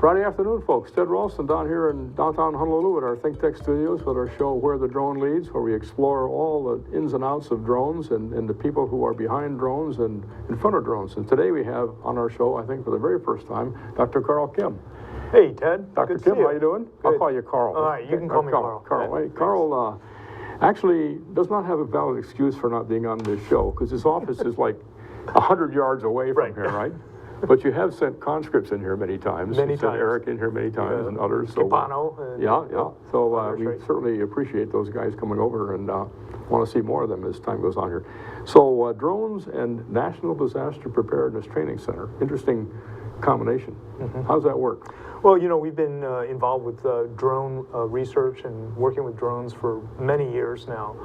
Friday afternoon, folks. Ted Ralston down here in downtown Honolulu at our ThinkTech studios with our show Where the Drone Leads, where we explore all the ins and outs of drones and the people who are behind drones and in front of drones. And today we have on our show, I think for the very first time, Dr. Karl Kim. Hey, Ted. Dr. Kim, how you doing? Good. I'll call you Karl. All right, you can call me Karl. Karl, Yeah, Karl actually does not have a valid excuse for not being on this show because his office is like 100 yards away from here, right? But you have sent conscripts in here many times. Many you sent times. Eric in here many times and others. So, Capano. yeah. So we right. certainly appreciate those guys coming over and want to see more of them as time goes on here. So drones and National Disaster Preparedness Training Center. Interesting combination. How does that work? Well, you know, we've been involved with drone research and working with drones for many years now.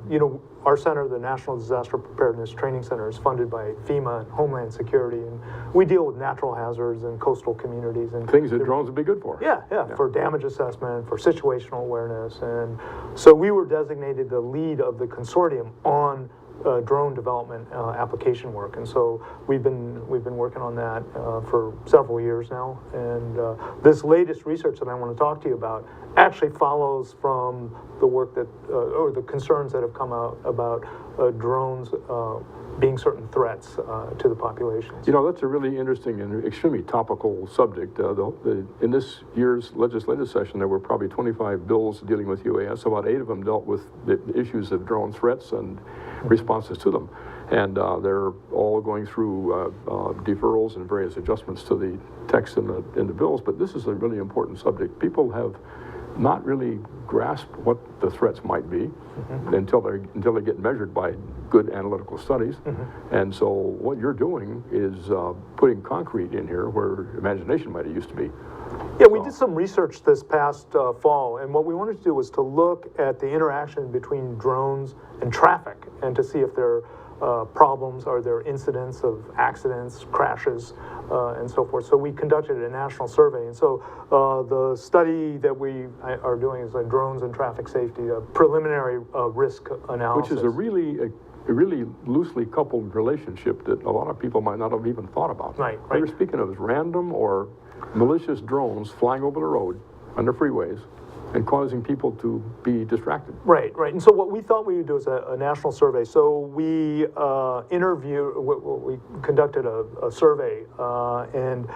You know, our center, the National Disaster Preparedness Training Center, is funded by FEMA and Homeland Security, and we deal with natural hazards and coastal communities. And things that drones would be good for. Yeah, for damage assessment, for situational awareness. And so we were designated the lead of the consortium on drone development application work, and so we've been working on that for several years now. And this latest research that I want to talk to you about actually follows from the work that or the concerns that have come out about drones being certain threats to the population. You know, that's a really interesting and extremely topical subject. In this year's legislative session, there were probably 25 bills dealing with UAS. About 8 of them dealt with the issues of drone threats and responses to them. And they're all going through deferrals and various adjustments to the text in the bills. But this is a really important subject. People have not really grasped what the threats might be until they get measured by good analytical studies. And so what you're doing is putting concrete in here where imagination might have used to be. Yeah, we did some research this past fall, and what we wanted to do was to look at the interaction between drones and traffic and to see if there are problems, are there incidents of accidents, crashes, and so forth. So we conducted a national survey, and so the study that we are doing is drones and traffic safety, a preliminary risk analysis. Which is a really loosely coupled relationship that a lot of people might not have even thought about. Right. What you're speaking of is random or malicious drones flying over the road on the freeways and causing people to be distracted. Right. And so what we thought we would do is a national survey. So we we conducted a survey and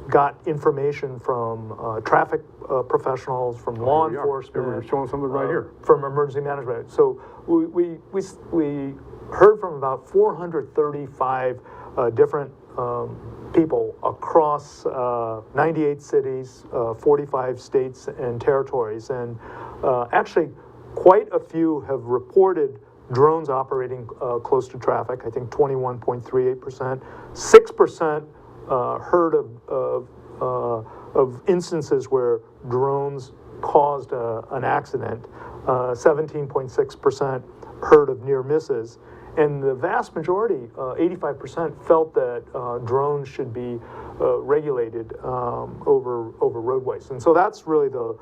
got information from traffic professionals, from law enforcement. We're showing something right here. From emergency management. So we heard from about 435 different people across 98 cities, 45 states and territories, and actually quite a few have reported drones operating close to traffic. I think 21.38%. 6% heard of instances where drones caused an accident. 17.6% heard of near misses. And the vast majority, 85%, felt that drones should be regulated over roadways. And so that's really the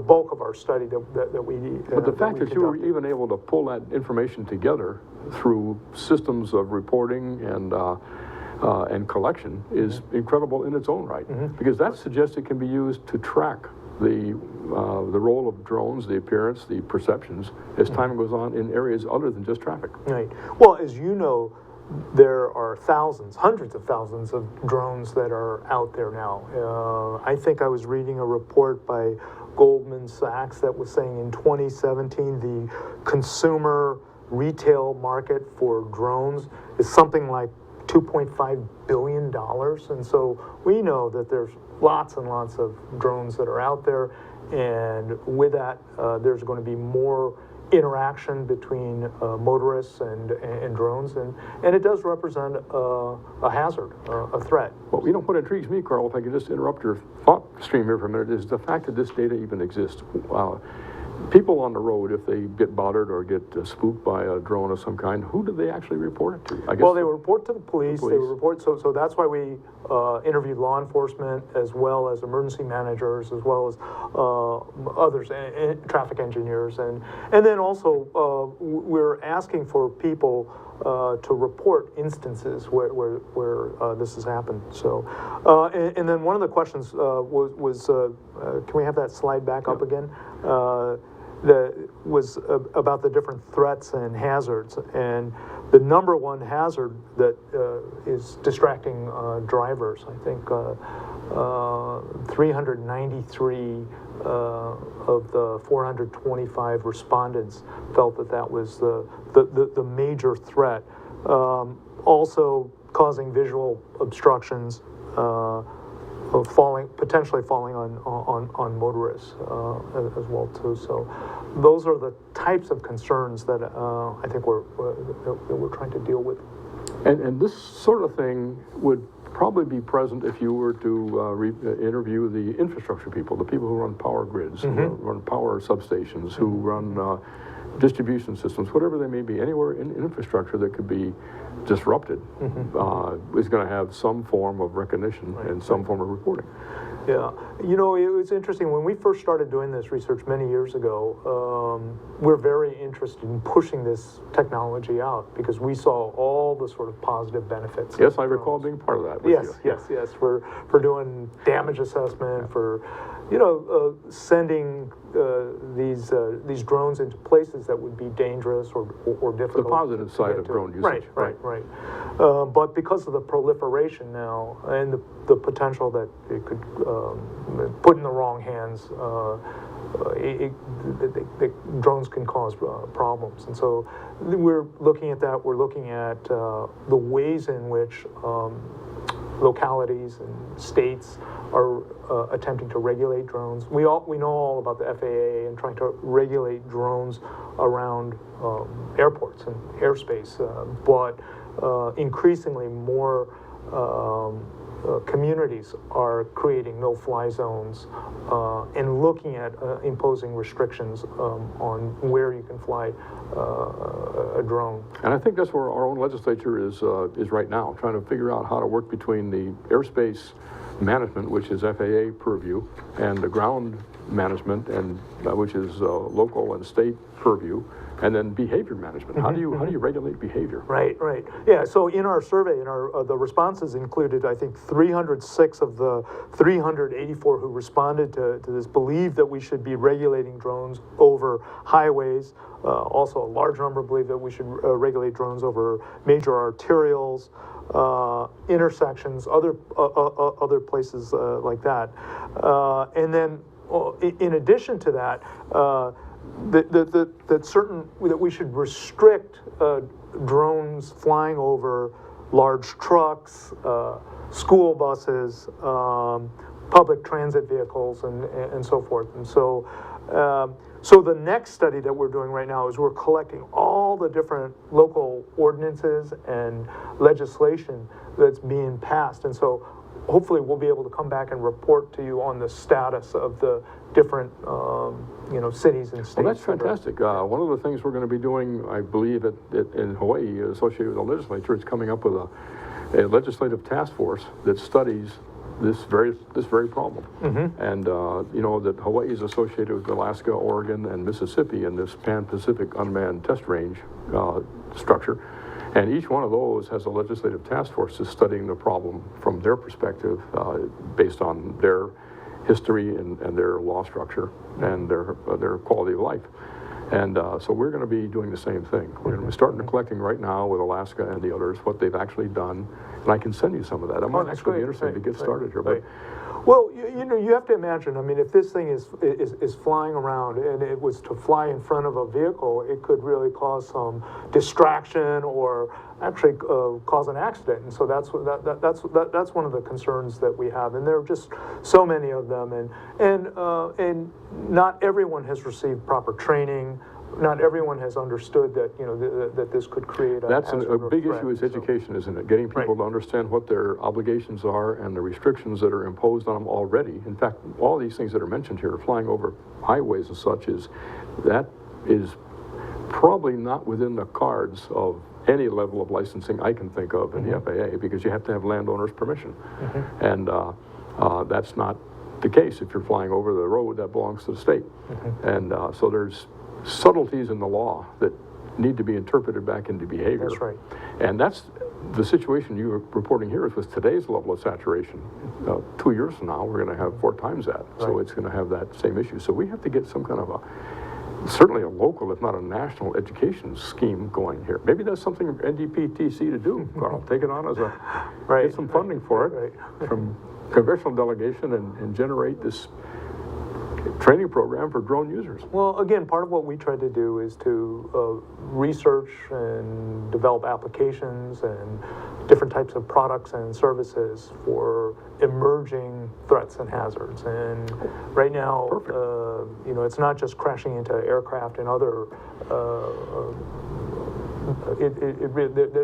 bulk of our study that we But the fact that you were even able to pull that information together through systems of reporting and collection is incredible in its own right, because that suggests it can be used to track the role of drones, the appearance, the perceptions, as time goes on in areas other than just traffic. Right. Well, as you know, there are thousands, hundreds of thousands of drones that are out there now. I think I was reading a report by Goldman Sachs that was saying in 2017 the consumer retail market for drones is something like $2.5 billion. And so we know that there's lots and lots of drones that are out there, and with that there's going to be more interaction between motorists and drones, and it does represent a hazard, a threat. Well, you know what intrigues me, Karl, if I could just interrupt your thought stream here for a minute, is the fact that this data even exists. people on the road, if they get bothered or get spooked by a drone of some kind, who do they actually report it to? I guess Well, they report to the police. They report, so that's why we interviewed law enforcement as well as emergency managers, as well as others, traffic engineers, and then also we're asking for people to report instances where this has happened. So, and then one of the questions was can we have that slide back up again? That was about the different threats and hazards, and the number one hazard that is distracting drivers. I think 393 of the 425 respondents felt that was the major threat. Also causing visual obstructions, potentially falling on motorists as well too. So those are the types of concerns that I think we're trying to deal with. And this sort of thing would probably be present if you were to interview the infrastructure people, the people who run power grids, who run power substations, who run distribution systems, whatever they may be, anywhere in infrastructure that could be disrupted is going to have some form of recognition and some form of reporting. Yeah, you know, it was interesting when we first started doing this research many years ago. We're very interested in pushing this technology out because we saw all the sort of positive benefits. Yes, I recall being part of that. Yes. For doing damage assessment, for sending these drones into places that would be dangerous or difficult. The positive side of drone usage. Right. But because of the proliferation now and the potential that it could put in the wrong hands, the drones can cause problems. And so we're looking at that. We're looking at the ways in which localities and states are attempting to regulate drones. We know all about the FAA and trying to regulate drones around airports and airspace, but increasingly more communities are creating no-fly zones and looking at imposing restrictions on where you can fly a drone. And I think that's where our own legislature is right now, trying to figure out how to work between the airspace management, which is FAA purview, and the ground management, and which is local and state purview, and then behavior management. How do you regulate behavior? Right. Yeah. So in our survey, the responses included, I think, 306 of the 384 who responded to this believe that we should be regulating drones over highways. Also, a large number believe that we should regulate drones over major arterials, intersections, other places like that. And then, in addition to that, that we should restrict drones flying over large trucks, school buses, public transit vehicles, and so forth. And so, so the next study that we're doing right now is we're collecting all the different local ordinances and legislation that's being passed. And so hopefully we'll be able to come back and report to you on the status of the different cities and states. Well, that's fantastic. One of the things we're going to be doing, I believe, in Hawaii, associated with the legislature, is coming up with a legislative task force that studies this very problem. And that Hawaii is associated with Alaska, Oregon, and Mississippi in this Pan-Pacific unmanned test range structure. And each one of those has a legislative task force that's studying the problem from their perspective, based on their history and their law structure and their quality of life. And so we're going to be doing the same thing. We're going to be starting the collecting right now with Alaska and the others, what they've actually done. And I can send you some of that. It might actually be interesting to get started here. But well, you have to imagine, I mean, if this thing is flying around and it was to fly in front of a vehicle, it could really cause some distraction or actually cause an accident. And so that's one of the concerns that we have. And there are just so many of them, and not everyone has received proper training. not everyone has understood that, you know, that this could create a That's hazard a or big threat, issue is so- education, isn't it? Getting people Right. to understand what their obligations are and the restrictions that are imposed on them already. In fact, all these things that are mentioned here, flying over highways and such, is probably not within the cards of any level of licensing I can think of in the FAA, because you have to have landowners' permission. And that's not the case. If you're flying over the road, that belongs to the state. And so there's subtleties in the law that need to be interpreted back into behavior. That's right. And that's the situation you were reporting here is with today's level of saturation. 2 years from now, we're going to have 4 times that. So Right. it's going to have that same issue. So we have to get some kind of certainly a local, if not a national education scheme going here. Maybe that's something NDPTC to do, Karl. Take it on as a, Right. get some funding for it Right. from congressional delegation and generate this training program for drone users. Well, again, part of what we try to do is to research and develop applications and different types of products and services for emerging threats and hazards. And right now, you know, it's not just crashing into aircraft and other.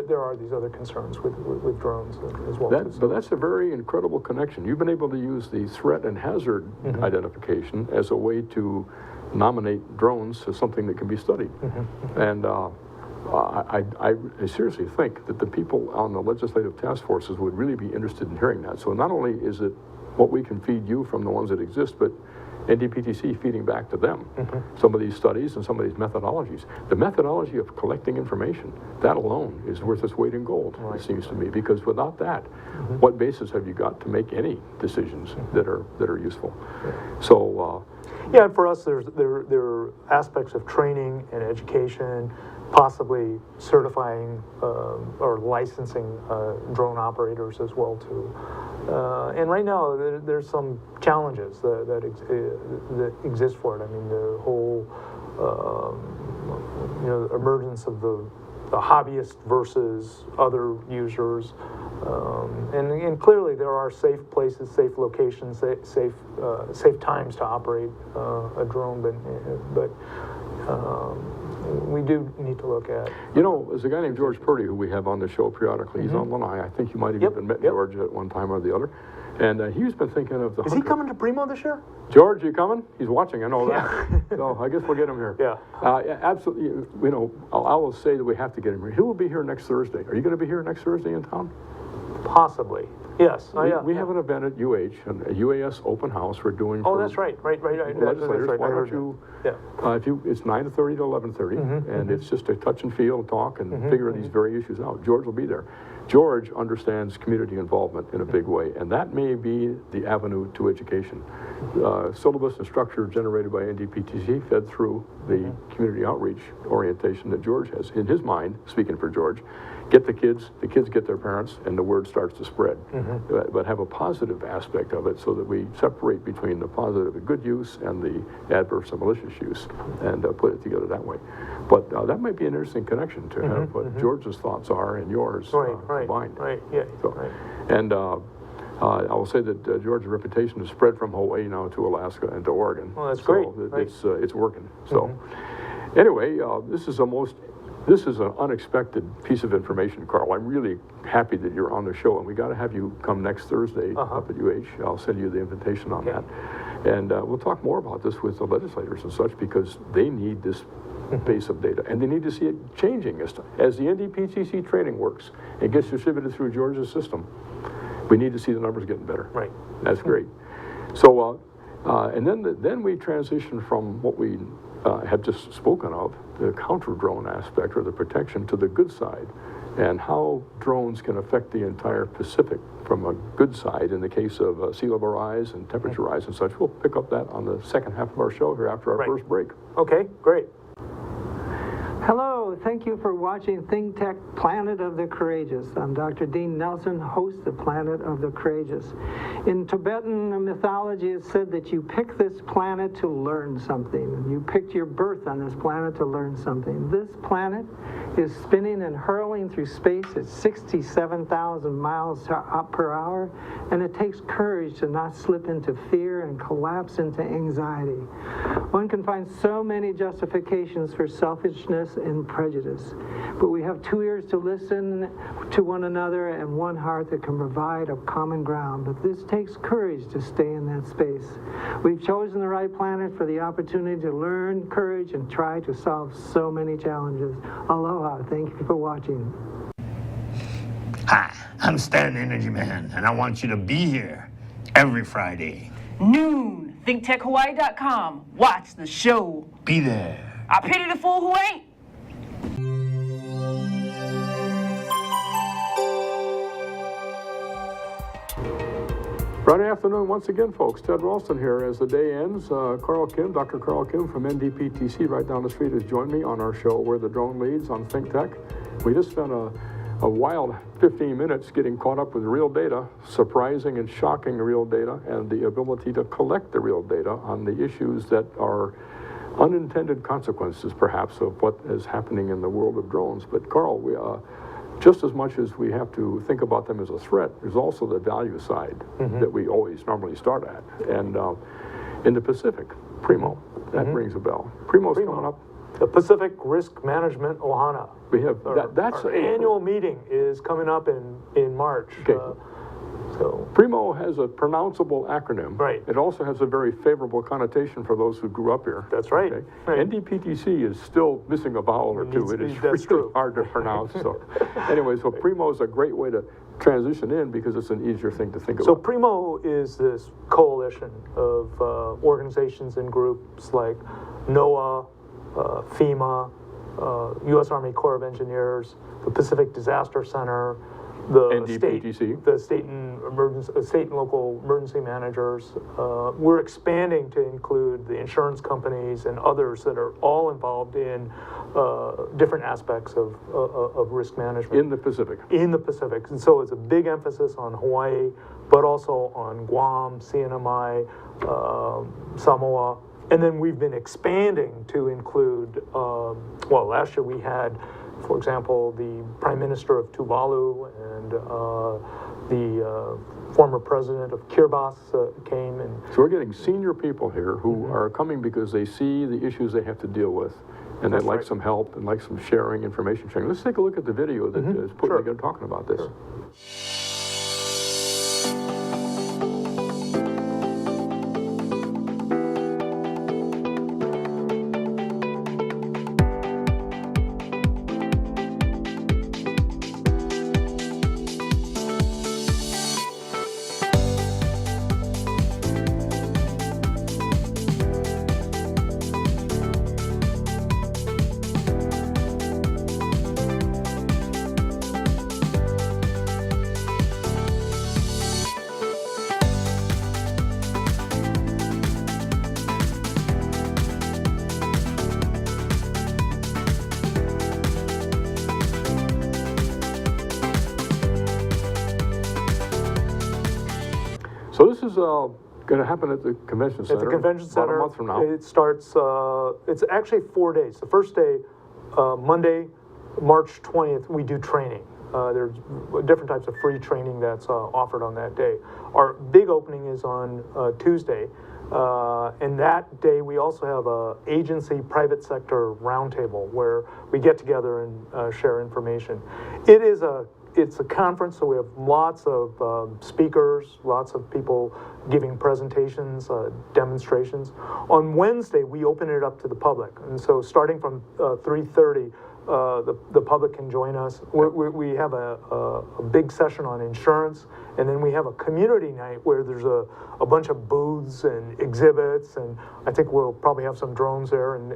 There are these other concerns with drones as well. But that's a very incredible connection. You've been able to use the threat and hazard identification as a way to nominate drones as something that can be studied. And I seriously think that the people on the legislative task forces would really be interested in hearing that. So not only is it what we can feed you from the ones that exist, but NDPTC feeding back to them some of these studies and some of these methodologies. The methodology of collecting information, that alone is worth its weight in gold, it seems to me, because without that, what basis have you got to make any decisions that are useful? So, yeah, and for us, there are aspects of training and education, possibly certifying or licensing drone operators as well too. And right now, there's some challenges that exist for it. I mean, the whole you know, emergence of the hobbyist versus other users, and clearly there are safe places, safe locations, safe times to operate a drone, but we do need to look at. you know, there's a guy named George Purdy who we have on the show periodically. He's on Lanai. I think you might have even met George at one time or the other. And he's been thinking of the. Is he coming to PRiMO this year? George, you coming? He's watching, I know that. So I guess we'll get him here. Yeah. Absolutely. You know, I will say that we have to get him here. He will be here next Thursday. Are you going to be here next Thursday in town? Possibly. Yes. We have an event at UH, a UAS open house we're doing. Oh, that's right. Right. Legislators, That's right. why I don't heard you? that. Yeah. It's 9:30 to 11:30, and it's just a touch and feel, talk, and figure these very issues out. George will be there. George understands community involvement in a big way, and that may be the avenue to education. Syllabus and structure generated by NDPTC fed through the community outreach orientation that George has in his mind, speaking for George. Get the kids get their parents, and the word starts to spread. But have a positive aspect of it so that we separate between the positive and good use and the adverse and malicious use, and put it together that way. But that might be an interesting connection to have what George's thoughts are and yours combined. Right, yeah. So, and I will say that George's reputation has spread from Hawaii now to Alaska and to Oregon. Well, that's so great. It's working. So anyway, this is an unexpected piece of information, Karl. I'm really happy that you're on the show, and we got to have you come next Thursday up at UH. I'll send you the invitation on that. And we'll talk more about this with the legislators and such, because they need this base of data, and they need to see it changing as the NDPTC training works and gets distributed through Georgia's system. We need to see the numbers getting better. Right. That's great. So, and then we transition from what we have just spoken of, the counter-drone aspect or the protection, to the good side, and how drones can affect the entire Pacific from a good side in the case of sea level rise and temperature rise and such. We'll pick up that on the second half of our show here after our first break. Okay, great. Hello, thank you for watching ThinkTech Planet of the Courageous. I'm Dr. Dean Nelson, host of Planet of the Courageous. In Tibetan mythology, it's said that you pick this planet to learn something. You picked your birth on this planet to learn something. This planet is spinning and hurling through space at 67,000 miles per hour, and it takes courage to not slip into fear and collapse into anxiety. One can find so many justifications for selfishness and prejudice, but we have 2 ears to listen to one another and one heart that can provide a common ground. But this takes courage to stay in that space. We've chosen the right planet for the opportunity to learn courage and try to solve so many challenges. Aloha. Thank you for watching. Hi, I'm Stan Energy Man, and I want you to be here every Friday. Noon. ThinkTechHawaii.com. Watch the show. Be there. I pity the fool who ain't. Friday afternoon, once again, folks. Ted Ralston here. As the day ends, Karl Kim, Dr. Karl Kim from NDPTC right down the street has joined me on our show, Where the Drone Leads on ThinkTech. We just spent a wild 15 minutes getting caught up with real data, surprising and shocking real data, and the ability to collect the real data on the issues that are unintended consequences, perhaps, of what is happening in the world of drones. But Karl, we just as much as we have to think about them as a threat, there's also the value side that we always normally start at. And in the Pacific, PRiMO, that rings a bell. PRiMO's coming up. The Pacific Risk Management Ohana. We have that's our annual meeting is coming up in March. Okay. So PRiMO has a pronounceable acronym. Right. It also has a very favorable connotation for those who grew up here. That's right. Okay? Right. NDPTC is still missing a vowel or two. It is that's really true. hard to pronounce. So anyway, so PRiMO is a great way to transition in because it's an easier thing to think So about. PRiMO is this coalition of organizations and groups like NOAA, FEMA, U.S. Army Corps of Engineers, the Pacific Disaster Center, the NDPTC. state and local emergency managers. We're expanding to include the insurance companies and others that are all involved in different aspects of risk management. In the Pacific. In the Pacific. And so it's a big emphasis on Hawaii, but also on Guam, CNMI, Samoa. And then we've been expanding to include, well, last year we had, for example, the Prime Minister of Tuvalu and the former president of Kiribati came. And So we're getting senior people here who are coming because they see the issues they have to deal with, and they'd like some help and like some sharing, information sharing. Let's take a look at the video that is put together talking about this. So this is going to happen at the convention center. At the convention center, about a month from now. it starts, it's actually 4 days. The first day, Monday, March 20th, we do training. There's different types of free training that's offered on that day. Our big opening is on Tuesday. And that day, we also have a agency private sector roundtable where we get together and share information. It's a conference, so we have lots of speakers, lots of people giving presentations, demonstrations. On Wednesday, we open it up to the public, and so starting from 3:30, the public can join us. We have a big session on insurance, and then we have a community night where there's a bunch of booths and exhibits, and I think we'll probably have some drones there, and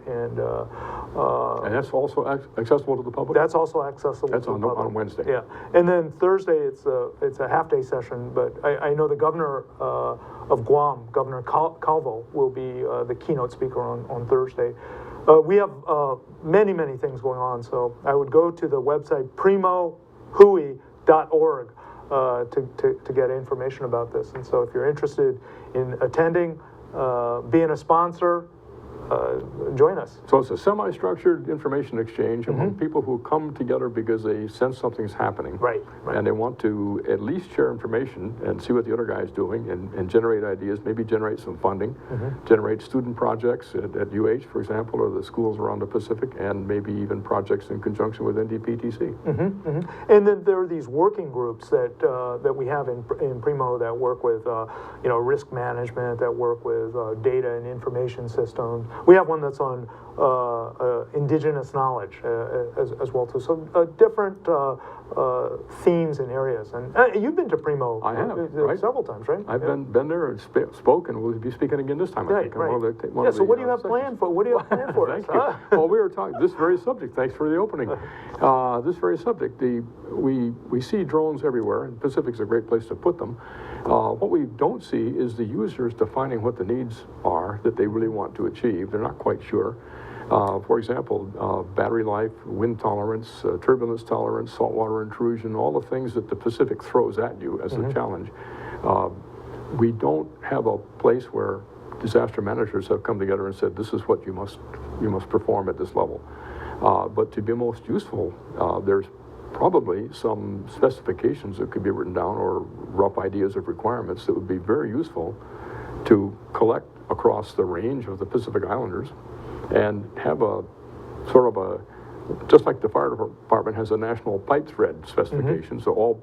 that's also accessible to the public? That's also accessible That's to the public. on Wednesday. Yeah, and then Thursday, it's a half-day session, but I know the governor of Guam, Governor Calvo, will be the keynote speaker on Thursday. We have many, many things going on, so I would go to the website PRiMOHawaii.org to get information about this. And so if you're interested in attending, being a sponsor, join us. So it's a semi-structured information exchange among people who come together because they sense something's happening. Right. And they want to at least share information and see what the other guy's doing and generate ideas, maybe generate some funding, generate student projects at UH, for example, or the schools around the Pacific, and maybe even projects in conjunction with NDPTC. And then there are these working groups that we have in PRiMO that work with, risk management, that work with data and information systems. We have one that's on indigenous knowledge as well too. So different themes and areas. And you've been to PRiMO. I have, right? Several times, right? I've been there and spoke, and we'll be speaking again this time, I think. Right. So what do you have planned for? What do you have planned for us? Thank you. Well, we were talking this very subject. Thanks for the opening. This very subject. We see drones everywhere, and Pacific's a great place to put them. What we don't see is the users defining what the needs are that they really want to achieve. They're not quite sure. For example, battery life, wind tolerance, turbulence tolerance, saltwater intrusion, all the things that the Pacific throws at you as a challenge. We don't have a place where disaster managers have come together and said, this is what you must perform at this level. But to be most useful, there's probably some specifications that could be written down or rough ideas of requirements that would be very useful to collect across the range of the Pacific Islanders and have a sort of a, just like the fire department has a national pipe thread specification, so all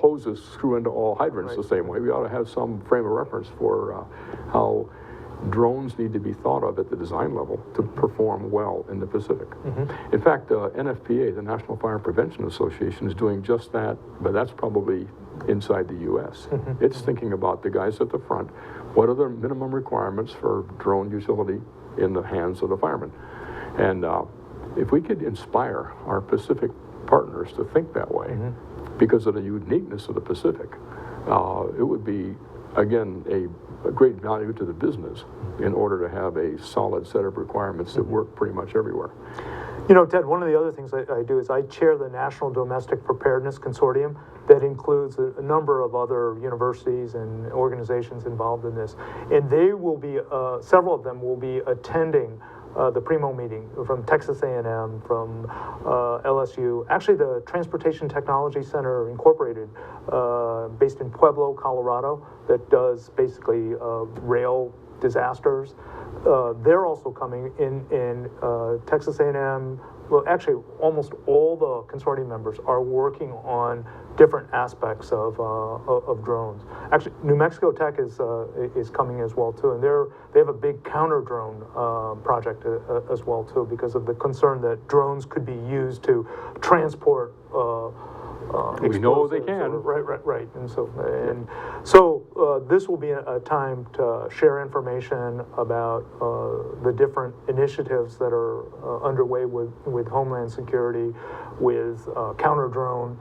hoses screw into all hydrants the same way. We ought to have some frame of reference for how drones need to be thought of at the design level to perform well in the Pacific. In fact, NFPA, the National Fire Prevention Association, is doing just that, but that's probably inside the U.S. It's thinking about the guys at the front. What are the minimum requirements for drone utility in the hands of the firemen? And if we could inspire our Pacific partners to think that way, because of the uniqueness of the Pacific, it would be, again, a great value to the business in order to have a solid set of requirements that work pretty much everywhere. You know, Ted, one of the other things I do is I chair the National Domestic Preparedness Consortium that includes a number of other universities and organizations involved in this. And they will be, several of them will be attending the PRiMO meeting from Texas A&M, from LSU, actually the Transportation Technology Center Incorporated, based in Pueblo, Colorado, that does basically rail disasters. They're also coming in Texas A&M. Well, actually, almost all the consortium members are working on different aspects of drones. Actually, New Mexico Tech is coming as well too, and they have a big counter drone project as well too, because of the concern that drones could be used to transport. We know they can. Right. And so this will be a time to share information about the different initiatives that are underway with Homeland Security, with counter drone,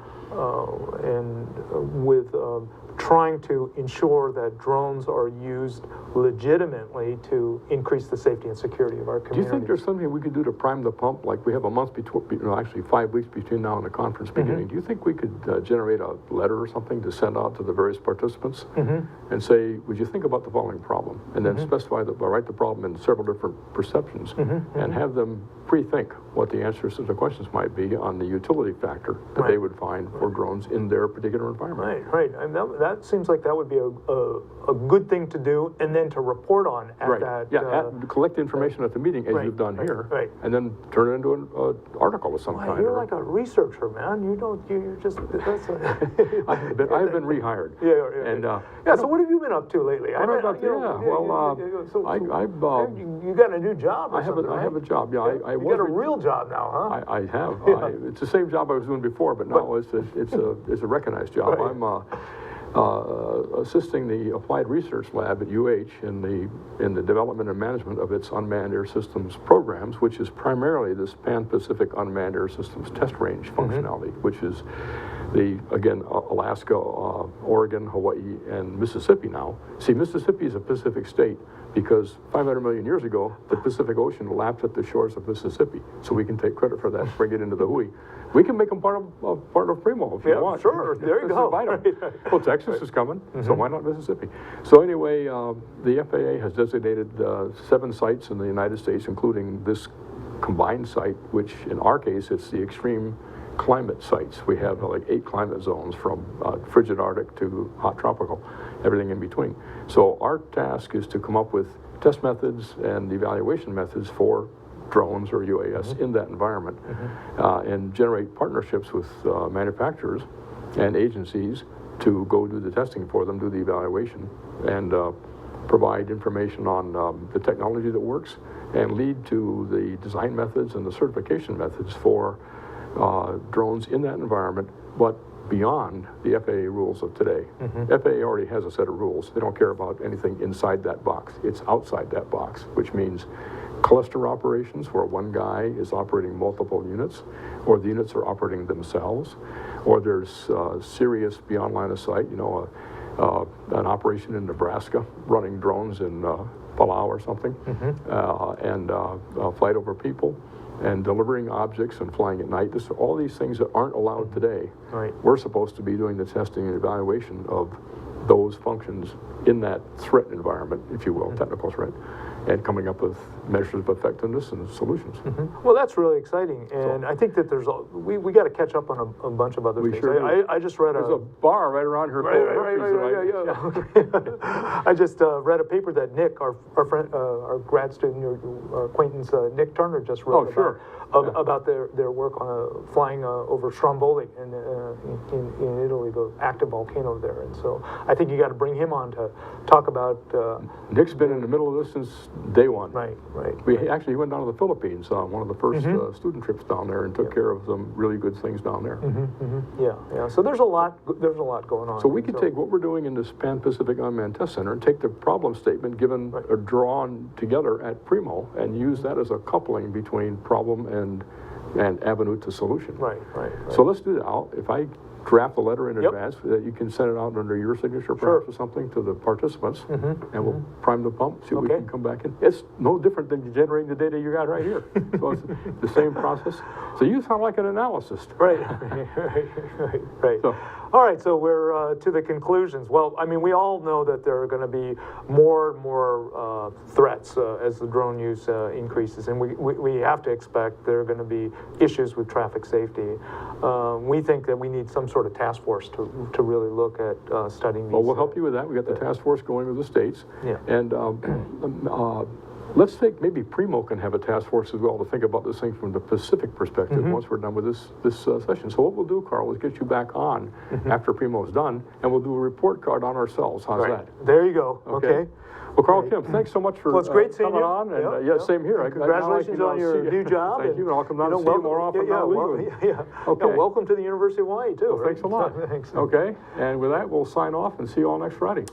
and with trying to ensure that drones are used legitimately to increase the safety and security of our communities. Do you think there's something we could do to prime the pump? Like we have a month between, actually 5 weeks between now and the conference beginning. Do you think we could generate a letter or something to send out to the various participants and say, would you think about the following problem? And then specify write the problem in several different perceptions and have them pre-think what the answers to the questions might be on the utility factor that they would find for drones in their particular environment. Right. And that seems like that would be a good thing to do, and then to report on at that. Collect information at the meeting as you've done here, and then turn it into an article of some kind. You're like a researcher, man. You're just. That's I've been rehired. So what have you been up to lately? You got a new job. I have a job. Yeah, you got a real job now, huh? I have. It's the same job I was doing before, but now it's a recognized job. I'm assisting the Applied Research Lab at UH in the development and management of its unmanned air systems programs, which is primarily this Pan-Pacific Unmanned Air Systems Test Range functionality, which is again, Alaska, Oregon, Hawaii, and Mississippi now. See, Mississippi is a Pacific state because 500 million years ago, the Pacific Ocean lapped at the shores of Mississippi. So we can take credit for that, bring it into the Hui. We can make them part of PRiMO if you want. Sure, there you go. Invite them. Well, Texas is coming, so why not Mississippi? So anyway, the FAA has designated 7 sites in the United States, including this combined site, which in our case, it's the extreme climate sites. We have like 8 climate zones from frigid Arctic to hot tropical, everything in between. So our task is to come up with test methods and evaluation methods for drones or UAS in that environment, and generate partnerships with manufacturers and agencies to go do the testing for them, do the evaluation, and provide information on the technology that works, and lead to the design methods and the certification methods for drones in that environment, but beyond the FAA rules of today. FAA already has a set of rules. They don't care about anything inside that box. It's outside that box, which means cluster operations where one guy is operating multiple units, or the units are operating themselves, or there's serious beyond line of sight, you know, an operation in Nebraska running drones in Palau or something, and flight over people, and delivering objects and flying at night. All these things that aren't allowed today. Right. We're supposed to be doing the testing and evaluation of those functions in that threat environment, if you will, technical threat, and coming up with measures of effectiveness and solutions. Well, that's really exciting, and I think that we got to catch up on a bunch of other things. Sure I just read There's a bar right around here. I just read a paper that Nick, our friend, our grad student, our acquaintance, Nick Turner, just wrote about their work on flying over Stromboli in Italy, the active volcano there. And so I think you got to bring him on to talk about. Nick's been in the middle of this since day one. Right. Actually, he went down to the Philippines on one of the first student trips down there, and took care of some really good things down there. Yeah. So there's a lot going on. So we could take what we're doing in this Pan-Pacific Unmanned Test Center and take the problem statement given or drawn together at PRiMO and use that as a coupling between problem and avenue to solution. Right. So let's do that. If I draft a letter in advance, that you can send it out under your signature perhaps or something to the participants, and we'll prime the pump, see what we can come back in. It's no different than generating the data you got right here. So it's the same process. So you sound like an analyst. Right. So, all right, so we're to the conclusions. Well, I mean, we all know that there are going to be more and more threats as the drone use increases, and we have to expect there are going to be issues with traffic safety. We think that we need some sort of task force to really look at studying these. Well, we'll help you with that. We got the task force going with the states. Yeah. And let's think maybe PRiMO can have a task force as well to think about this thing from the Pacific perspective once we're done with this session. So what we'll do, Karl, is get you back on after PRiMO is done, and we'll do a report card on ourselves. How's that? There you go. Okay. Well, Karl Kim, thanks so much for it's great seeing coming you. on. And Same here. Congratulations on your new job. Thank you, and I'll come down and see you more often. Welcome to the University of Hawaii, too. Well, thanks a lot. Thanks. Okay, and with that, we'll sign off and see you all next Friday.